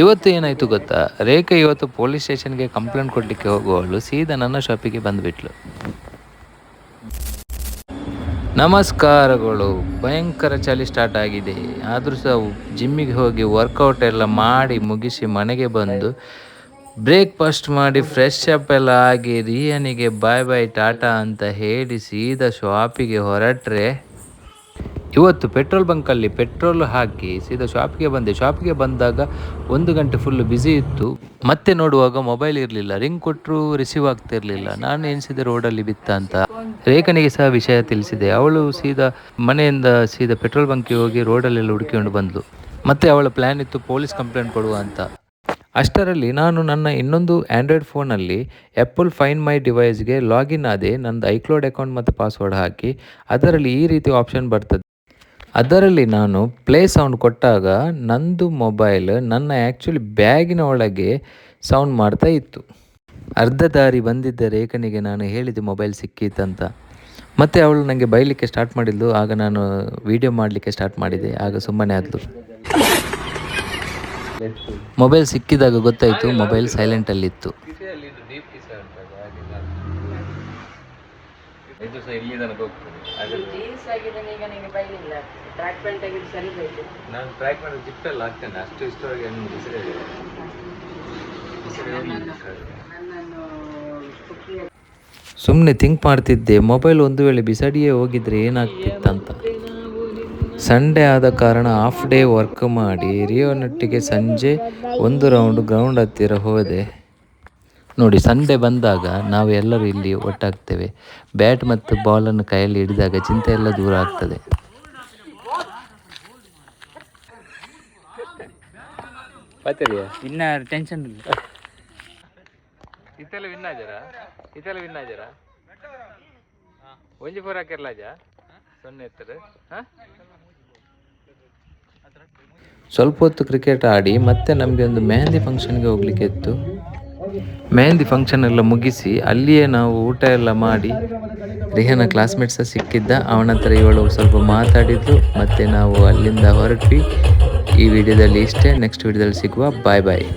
ಇವತ್ತು ಏನಾಯಿತು ಗೊತ್ತಾ, ರೇಖಾ ಇವತ್ತು ಪೊಲೀಸ್ ಸ್ಟೇಷನ್ಗೆ ಕಂಪ್ಲೇಂಟ್ ಕೊಡಲಿಕ್ಕೆ ಹೋಗುವವಳು ಸೀದಾ ನನ್ನ ಶಾಪಿಗೆ ಬಂದುಬಿಟ್ಲು. ನಮಸ್ಕಾರಗಳು. ಭಯಂಕರ ಚಳಿ ಸ್ಟಾರ್ಟ್ ಆಗಿದೆ. ಆದರೂ ಸಹ ಜಿಮ್ಮಿಗೆ ಹೋಗಿ ವರ್ಕೌಟ್ ಎಲ್ಲ ಮಾಡಿ ಮುಗಿಸಿ ಮನೆಗೆ ಬಂದು ಬ್ರೇಕ್ಫಾಸ್ಟ್ ಮಾಡಿ ಫ್ರೆಶ್ ಅಪ್ ಎಲ್ಲ ಆಗಿ ರಿಯಾನಿಗೆ ಬಾಯ್ ಬಾಯ್ ಟಾಟಾ ಅಂತ ಹೇಳಿ ಸೀದಾ ಶಾಪಿಗೆ ಹೊರಟ್ರೆ, ಇವತ್ತು ಪೆಟ್ರೋಲ್ ಬಂಕಲ್ಲಿ ಪೆಟ್ರೋಲ್ ಹಾಕಿ ಸೀದಾ ಶಾಪಿಗೆ ಬಂದೆ. ಶಾಪಿಗೆ ಬಂದಾಗ 1 ಗಂಟೆ ಫುಲ್ಲು ಬ್ಯುಸಿ ಇತ್ತು. ಮತ್ತೆ ನೋಡುವಾಗ ಮೊಬೈಲ್ ಇರಲಿಲ್ಲ. ರಿಂಗ್ ಕೊಟ್ಟರು ರಿಸೀವ್ ಆಗ್ತಿರಲಿಲ್ಲ. ನಾನು ಎನಿಸಿದೆ ರೋಡಲ್ಲಿ ಬಿತ್ತ ಅಂತ. ರೇಖನಿಗೆ ಸಹ ವಿಷಯ ತಿಳಿಸಿದೆ. ಅವಳು ಸೀದಾ ಮನೆಯಿಂದ ಸೀದಾ ಪೆಟ್ರೋಲ್ ಬಂಕಿಗೆ ಹೋಗಿ ರೋಡಲ್ಲೆಲ್ಲ ಹುಡುಕಿಕೊಂಡು ಬಂದಳು. ಮತ್ತು ಅವಳ ಪ್ಲ್ಯಾನ್ ಇತ್ತು ಪೊಲೀಸ್ ಕಂಪ್ಲೇಂಟ್ ಕೊಡುವ ಅಂತ. ಅಷ್ಟರಲ್ಲಿ ನಾನು ನನ್ನ ಇನ್ನೊಂದು ಆ್ಯಂಡ್ರಾಯ್ಡ್ ಫೋನಲ್ಲಿ ಆ್ಯಪಲ್ ಫೈಂಡ್ ಮೈ ಡಿವೈಸ್ಗೆ ಲಾಗಿನ್ ಆದೆ. ನಂದು ಐಕ್ಲೌಡ್ ಅಕೌಂಟ್ ಮತ್ತು ಪಾಸ್ವರ್ಡ್ ಹಾಕಿ ಅದರಲ್ಲಿ ಈ ರೀತಿ ಆಪ್ಷನ್ ಬರ್ತದೆ. ಅದರಲ್ಲಿ ನಾನು ಪ್ಲೇ ಸೌಂಡ್ ಕೊಟ್ಟಾಗ ನಂದು ಮೊಬೈಲ್ ನನ್ನ ಆ್ಯಕ್ಚುಲಿ ಬ್ಯಾಗಿನ ಒಳಗೆ ಸೌಂಡ್ ಮಾಡ್ತಾ ಇತ್ತು. ಅರ್ಧ ದಾರಿ ಬಂದಿದ್ದ ರೇಖನಿಗೆ ನಾನು ಹೇಳಿದೆ ಮೊಬೈಲ್ ಸಿಕ್ಕಿತ್ತಂತ. ಮತ್ತು ಅವಳು ನನಗೆ ಬೈಲಿಕ್ಕೆ ಸ್ಟಾರ್ಟ್ ಮಾಡಿದ್ಲು. ಆಗ ನಾನು ವಿಡಿಯೋ ಮಾಡಲಿಕ್ಕೆ ಸ್ಟಾರ್ಟ್ ಮಾಡಿದೆ. ಆಗ ಸುಮ್ಮನೆ ಆದಳು. ಮೊಬೈಲ್ ಸಿಕ್ಕಿದಾಗ ಗೊತ್ತಾಯಿತು ಮೊಬೈಲ್ ಸೈಲೆಂಟಲ್ಲಿತ್ತು. ನಾನು ಟ್ರ್ಯಾಕ್ ಮಾಡಿ ಜಿಪ್ಪೆಲ್ಲ ಹಾಕ್ತೇನೆ. ಅಷ್ಟು ಇಷ್ಟವಾಗಿ ಸುಮ್ಮನೆ ಥಿಂಕ್ ಮಾಡ್ತಿದ್ದೆ, ಮೊಬೈಲ್ ಒಂದು ವೇಳೆ ಬಿಸಾಡಿಯೇ ಹೋಗಿದ್ರೆ ಏನಾಗ್ತಿತ್ತಂತ. ಸಂಡೇ ಆದ ಕಾರಣ ಹಾಫ್ ಡೇ ವರ್ಕ್ ಮಾಡಿ ರಿಯೋನೊಟ್ಟಿಗೆ ಸಂಜೆ 1 ರೌಂಡ್ ಗ್ರೌಂಡ್ ಹತ್ತಿರ ಹೋದೆ. ನೋಡಿ, ಸಂಡೇ ಬಂದಾಗ ನಾವು ಎಲ್ಲರೂ ಇಲ್ಲಿ ಒಟ್ಟಾಗ್ತೇವೆ. ಬ್ಯಾಟ್ ಮತ್ತು ಬಾಲನ್ನು ಕೈಯಲ್ಲಿ ಹಿಡಿದಾಗ ಚಿಂತೆ ಎಲ್ಲ ದೂರ ಆಗ್ತದೆ. ಟೆನ್ಷನ್ ಇಲ್ಲ. ಇತೆಲ್ಲ ವಿನ್ ಆಜರ ಒಂಜಿ ಫೋರ್ ಹಾಕಿರ್ಲಾಜ 0 ಎತ್ತರು. ಸ್ವಲ್ಪ ಹೊತ್ತು ಕ್ರಿಕೆಟ್ ಆಡಿ ಮತ್ತೆ ನಮಗೆ ಒಂದು ಮೆಹಂದಿ ಫಂಕ್ಷನ್ಗೆ ಹೋಗ್ಲಿಕ್ಕೆ ಇತ್ತು. ಮೆಹಂದಿ ಫಂಕ್ಷನ್ ಎಲ್ಲ ಮುಗಿಸಿ ಅಲ್ಲಿಯೇ ನಾವು ಊಟ ಎಲ್ಲ ಮಾಡಿ, ರಿಹಾನ ಕ್ಲಾಸ್ಮೇಟ್ಸ್ ಸಿಕ್ಕಿದ್ದ, ಅವನ ಹತ್ರ ಇವಳು ಸ್ವಲ್ಪ ಮಾತಾಡಿದ್ರು. ಮತ್ತು ನಾವು ಅಲ್ಲಿಂದ ಹೊರಟ್ವಿ. ಈ ವಿಡಿಯೋದಲ್ಲಿ ಇಷ್ಟೇ. ನೆಕ್ಸ್ಟ್ ವಿಡಿಯೋದಲ್ಲಿ ಸಿಗುವ. ಬಾಯ್ ಬಾಯ್.